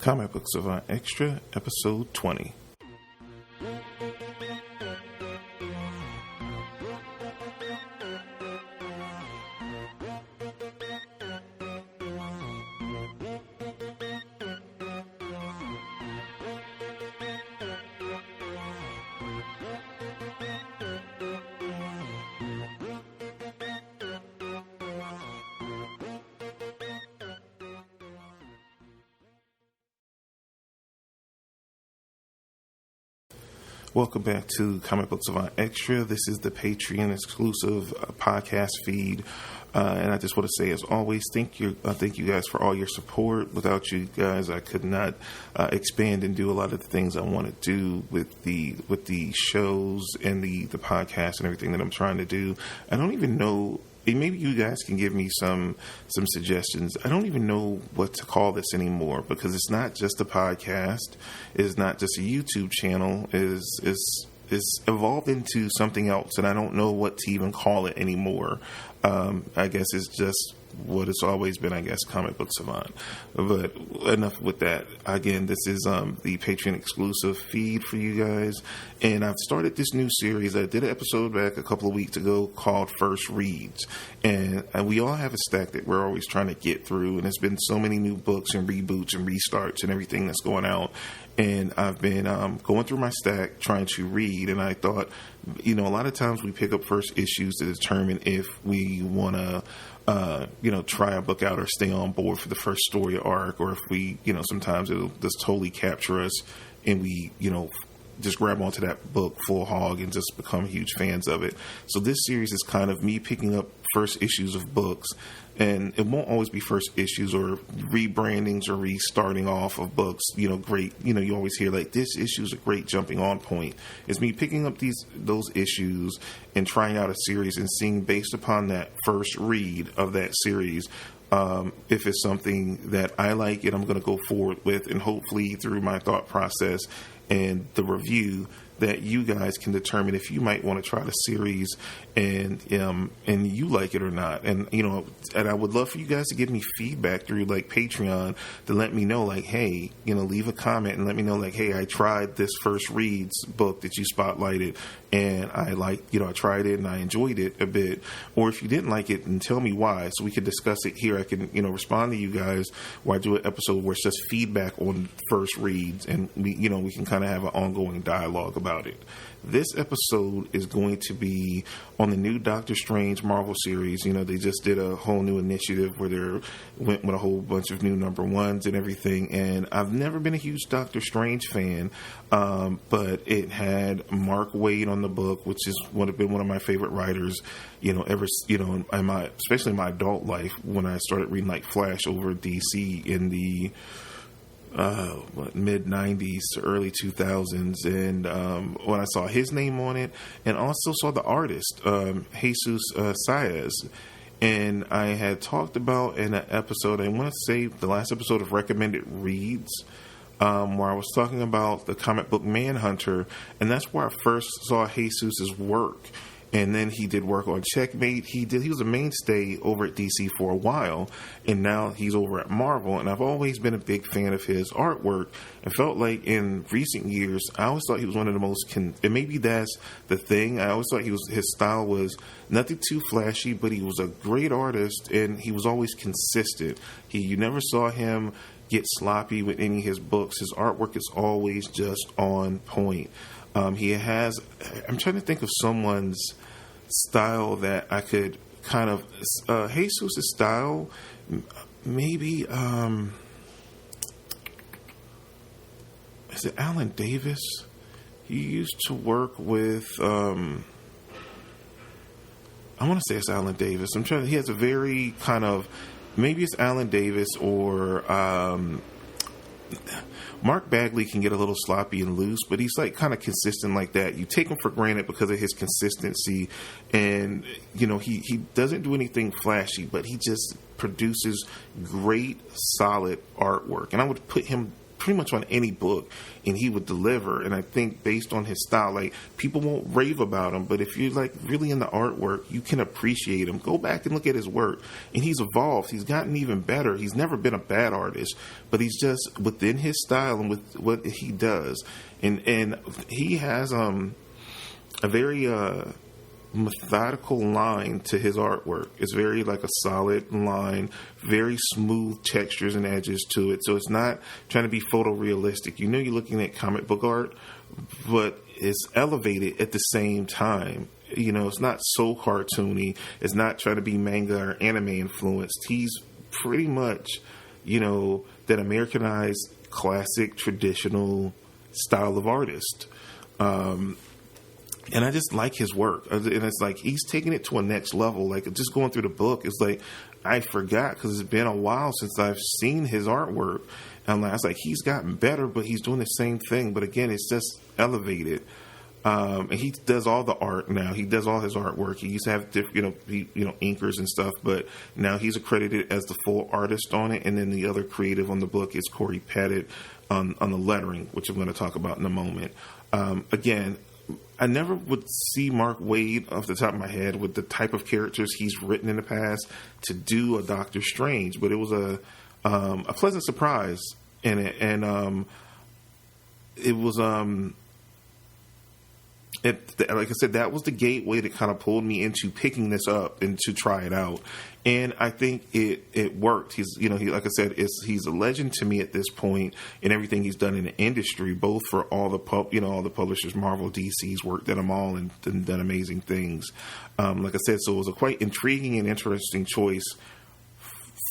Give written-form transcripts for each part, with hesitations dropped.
Comic Book Savant Extra, Episode 20. Welcome back to Comic Book Savant Extra. This is the Patreon exclusive podcast feed. And I just want to say, as always, thank you guys for all your support. Without you guys, I could not expand and do a lot of the things I want to do with the shows and the podcast and everything that I'm trying to do. I don't even know. Maybe you guys can give me some suggestions. I don't even know what to call this anymore, because it's not just a podcast. It's not just a YouTube channel. It's evolved into something else, and I don't know what to even call it anymore. I guess it's just what it's always been, I guess, Comic Book Savant. But enough with that. Again, this is the Patreon exclusive feed for you guys, and I've started this new series. I did an episode back a couple of weeks ago called First Reads, and we all have a stack that we're always trying to get through, and there's been so many new books and reboots and restarts and everything that's going out, and I've been going through my stack trying to read, and I thought, a lot of times we pick up first issues to determine if we want to try a book out or stay on board for the first story arc, or if we, sometimes it'll just totally capture us and we, just grab onto that book full hog and just become huge fans of it. So this series is kind of me picking up first issues of books, and it won't always be first issues or rebrandings or restarting off of books, great, you always hear like, this issue is a great jumping on point. It's me picking up those issues and trying out a series and seeing, based upon that first read of that series, if it's something that I like and I'm going to go forward with, and hopefully through my thought process and the review, that you guys can determine if you might want to try the series and you like it or not. And and I would love for you guys to give me feedback through like Patreon to let me know, like, hey, leave a comment and let me know, like, hey, I tried this First Reads book that you spotlighted, and I I tried it and I enjoyed it a bit. Or if you didn't like it, and tell me why, so we can discuss it here. I can respond to you guys, or I do an episode where it's just feedback on First Reads, and we can kind of have an ongoing dialogue about it. This episode is going to be on the new Doctor Strange Marvel series. They just did a whole new initiative where they went with a whole bunch of new number ones and everything. And I've never been a huge Doctor Strange fan, but it had Mark Waid on the book, which is been one of my favorite writers, ever, especially in my adult life, when I started reading like Flash over DC in the mid 90s to early 2000s, and when I saw his name on it, and also saw the artist Jesus Saiz, and I had talked about in an episode, I want to say the last episode of Recommended Reads, where I was talking about the comic book Manhunter, and that's where I first saw Jesus's work. And then he did work on Checkmate. He was a mainstay over at DC for a while, and now he's over at Marvel. And I've always been a big fan of his artwork, and felt like in recent years, I always thought he was one of the most. And maybe that's the thing. I always thought his style was nothing too flashy, but he was a great artist, and he was always consistent. You never saw him get sloppy with any of his books. His artwork is always just on point. He has. I'm trying to think of someone's style that I could kind of. Jesus' style, maybe. Is it Alan Davis? He used to work with. I want to say it's Alan Davis. I'm trying. He has a very kind of. Maybe it's Alan Davis or. Mark Bagley can get a little sloppy and loose, but he's like kind of consistent like that. You take him for granted because of his consistency, and he doesn't do anything flashy, but he just produces great, solid artwork. And I would put him pretty much on any book, and he would deliver. And I think based on his style, like, people won't rave about him, but if you're like really in the artwork, you can appreciate him. Go back and look at his work, and he's evolved. He's gotten even better. He's never been a bad artist, but he's just within his style and with what he does. And he has a very methodical line to his artwork. It's very like a solid line, very smooth textures and edges to it. So it's not trying to be photorealistic. You know, you're looking at comic book art, but it's elevated at the same time. You know, it's not so cartoony. It's not trying to be manga or anime influenced. He's pretty much, you know, that Americanized, classic, traditional style of artist. And I just like his work. And it's like he's taking it to a next level. Like, just going through the book, it's like I forgot because it's been a while since I've seen his artwork. And I was like, he's gotten better, but he's doing the same thing. But again, it's just elevated. And he does all the art now. He does all his artwork. He used to have different, inkers and stuff, but now he's accredited as the full artist on it. And then the other creative on the book is Corey Pettit on the lettering, which I'm going to talk about in a moment. Again, I never would see Mark Waid off the top of my head with the type of characters he's written in the past to do a Doctor Strange, but it was a pleasant surprise in it, and it was like I said, that was the gateway that kind of pulled me into picking this up and to try it out. And I think it worked. He's, like I said, he's a legend to me at this point in everything he's done in the industry, both for all the publishers, Marvel, DC's worked at them all and done amazing things. Like I said, so it was a quite intriguing and interesting choice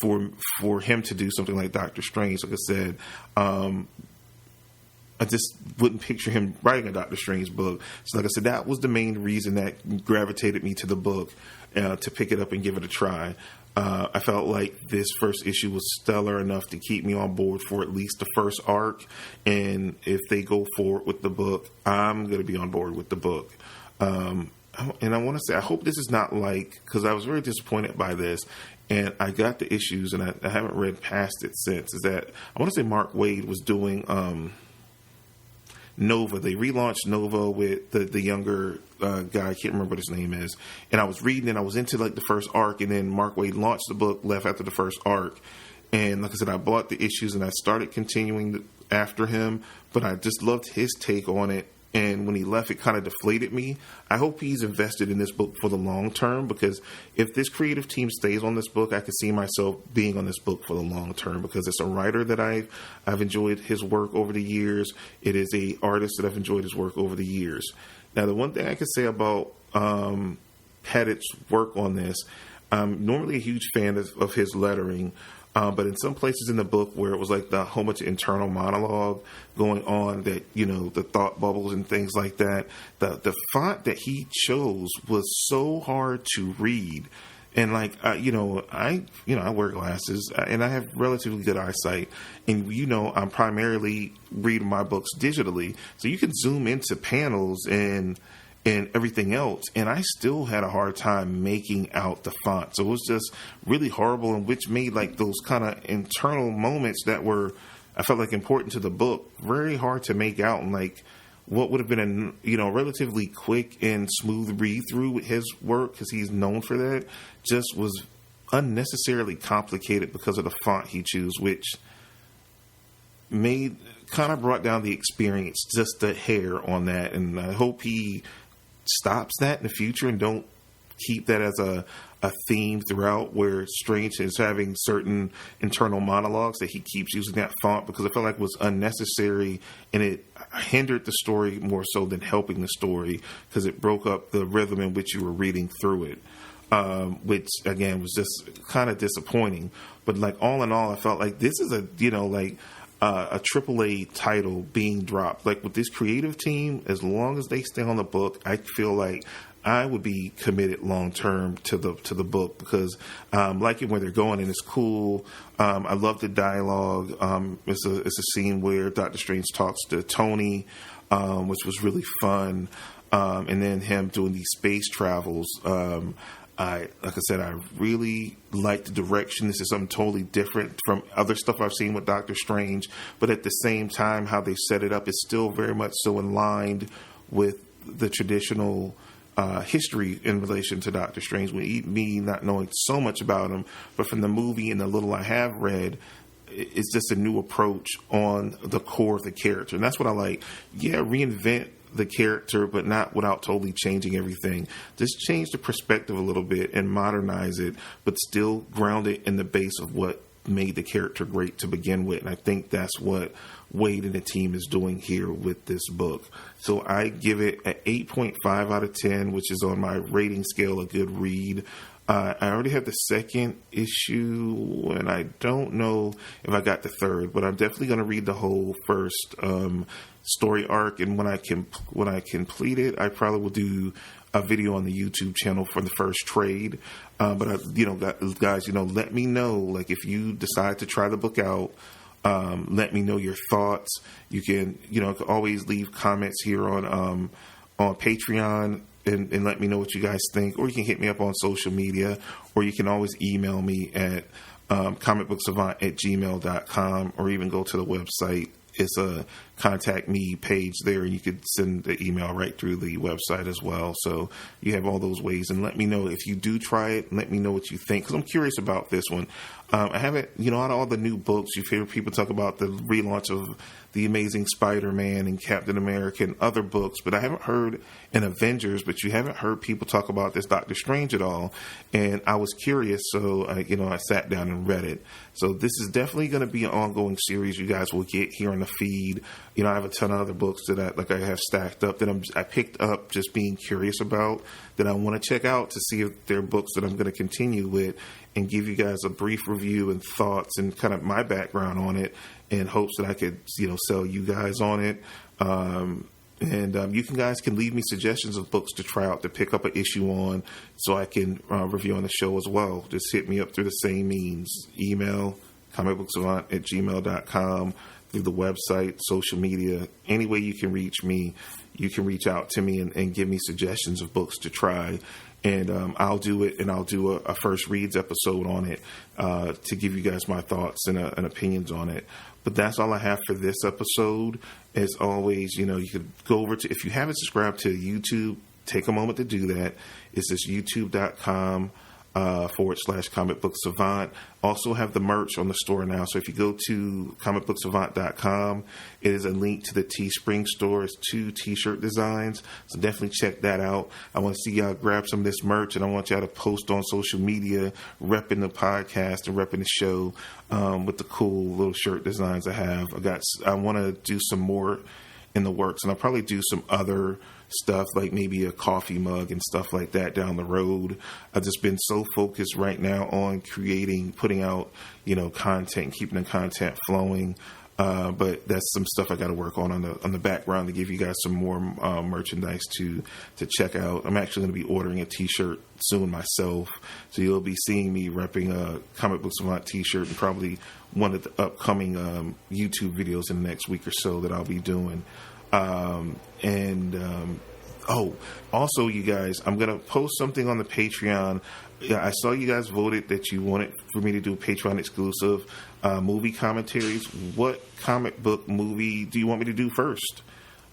for him to do something like Doctor Strange. Like I said, I just wouldn't picture him writing a Doctor Strange book. So like I said, that was the main reason that gravitated me to the book, to pick it up and give it a try. I felt like this first issue was stellar enough to keep me on board for at least the first arc. And if they go forward with the book, I'm going to be on board with the book. And I want to say, I hope this is not like, because I was very disappointed by this, and I got the issues, and I haven't read past it since, is that I want to say Mark Waid was doing Nova. They relaunched Nova with the younger guy. I can't remember what his name is. And I was reading, and I was into like the first arc, and then Mark Waid launched the book, left after the first arc. And like I said, I bought the issues, and I started continuing after him, but I just loved his take on it. And when he left, it kind of deflated me. I hope he's invested in this book for the long term, because if this creative team stays on this book, I could see myself being on this book for the long term, because it's a writer that I've enjoyed his work over the years. It is a artist that I've enjoyed his work over the years. Now, the one thing I could say about Pettit's work on this, I'm normally a huge fan of his lettering. But in some places in the book where it was like the whole bunch of internal monologue going on, that, the thought bubbles and things like that, the font that he chose was so hard to read. And like, I wear glasses and I have relatively good eyesight, and I'm primarily reading my books digitally. So you can zoom into panels and everything else, and I still had a hard time making out the font. So it was just really horrible, and which made like those kind of internal moments that were, I felt like, important to the book, very hard to make out. And like what would have been a relatively quick and smooth read through with his work, because he's known for that, just was unnecessarily complicated because of the font he chose, which kind of brought down the experience just a hair on that. And I hope he stops that in the future and don't keep that as a theme throughout, where Strange is having certain internal monologues that he keeps using that font, because I felt like it was unnecessary and it hindered the story more so than helping the story, because it broke up the rhythm in which you were reading through it, which again was just kind of disappointing. But like all in all, I felt like this is a AAA title being dropped. Like with this creative team, as long as they stay on the book, I feel like I would be committed long term to the book, because liking where they're going, and it's cool. I love the dialogue. It's a scene where Doctor Strange talks to Tony, which was really fun, and then him doing these space travels. Like I said, I really like the direction. This is something totally different from other stuff I've seen with Doctor Strange. But at the same time, how they set it up is still very much so in line with the traditional history in relation to Doctor Strange. Me not knowing so much about him, but from the movie and the little I have read, it's just a new approach on the core of the character. And that's what I like. Yeah, reinvent the character, but not without totally changing everything. Just change the perspective a little bit and modernize it, but still ground it in the base of what made the character great to begin with. And I think that's what Waid and the team is doing here with this book. So I give it an 8.5 out of 10, which is on my rating scale, a good read. I already have the second issue, and I don't know if I got the third, but I'm definitely going to read the whole first story arc. And when I complete it, I probably will do a video on the YouTube channel for the first trade. But guys, let me know, like, if you decide to try the book out. Let me know your thoughts. You can, always leave comments here on Patreon. And let me know what you guys think, or you can hit me up on social media, or you can always email me at comicbooksavant@gmail.com, or even go to the website. It's a contact me page there, and you could send the email right through the website as well. So you have all those ways, and let me know if you do try it. Let me know what you think, because I'm curious about this one. I haven't, out of all the new books, you've heard people talk about the relaunch of The Amazing Spider-Man and Captain America and other books, but I haven't heard an Avengers, but you haven't heard people talk about this Doctor Strange at all. And I was curious, so I sat down and read it. So this is definitely going to be an ongoing series you guys will get here on the feed. I have a ton of other books that I have stacked up that I picked up just being curious about, that I want to check out to see if they're books that I'm going to continue with, and give you guys a brief review and thoughts and kind of my background on it, in hopes that I could, sell you guys on it. You guys can leave me suggestions of books to try out, to pick up an issue on, so I can review on the show as well. Just hit me up through the same means. Email, comicbooksavant@gmail.com, through the website, social media. Any way you can reach me, you can reach out to me and give me suggestions of books to try. And I'll do it, and I'll do a first reads episode on it to give you guys my thoughts and opinions on it. But that's all I have for this episode. As always, you could go over to, if you haven't subscribed to YouTube, take a moment to do that. It's just youtube.com /comicbooksavant. Also have the merch on the store now. So if you go to comicbooksavant.com, it is a link to the Teespring store. It's 2 t-shirt designs. So definitely check that out. I want to see y'all grab some of this merch, and I want y'all to post on social media, repping the podcast and repping the show with the cool little shirt designs I have. I want to do some more in the works, and I'll probably do some other stuff, like maybe a coffee mug and stuff like that down the road. I've just been so focused right now on putting out, content, keeping the content flowing. But that's some stuff I got to work on the background to give you guys some more merchandise to check out. I'm actually going to be ordering a t-shirt soon myself, so you'll be seeing me repping a Comic Book Savant t-shirt, and probably one of the upcoming YouTube videos in the next week or so that I'll be doing. Also, you guys, I'm going to post something on the Patreon. Yeah, I saw you guys voted that you wanted for me to do Patreon exclusive movie commentaries. What comic book movie do you want me to do first?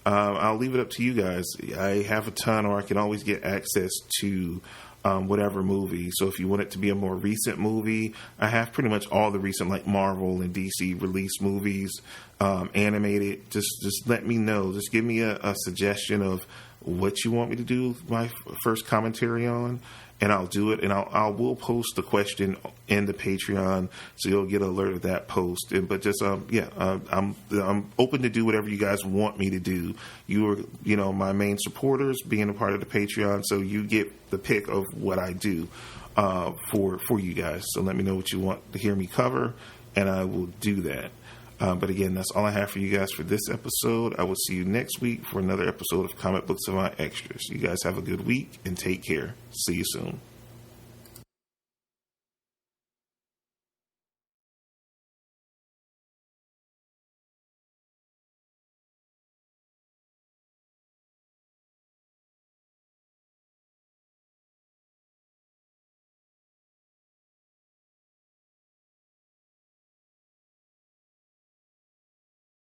I'll leave it up to you guys. I have a ton, or I can always get access to whatever movie. So if you want it to be a more recent movie, I have pretty much all the recent, like, Marvel and DC release movies, animated. Just let me know. Just give me a suggestion of what you want me to do my first commentary on, and I'll do it. And I will post the question in the Patreon, so you'll get an alert of that post. But just I'm open to do whatever you guys want me to do. You are my main supporters, being a part of the Patreon, so you get the pick of what I do for you guys. So let me know what you want to hear me cover, and I will do that. But again, that's all I have for you guys for this episode. I will see you next week for another episode of Comic Book Savant Extras. You guys have a good week and take care. See you soon.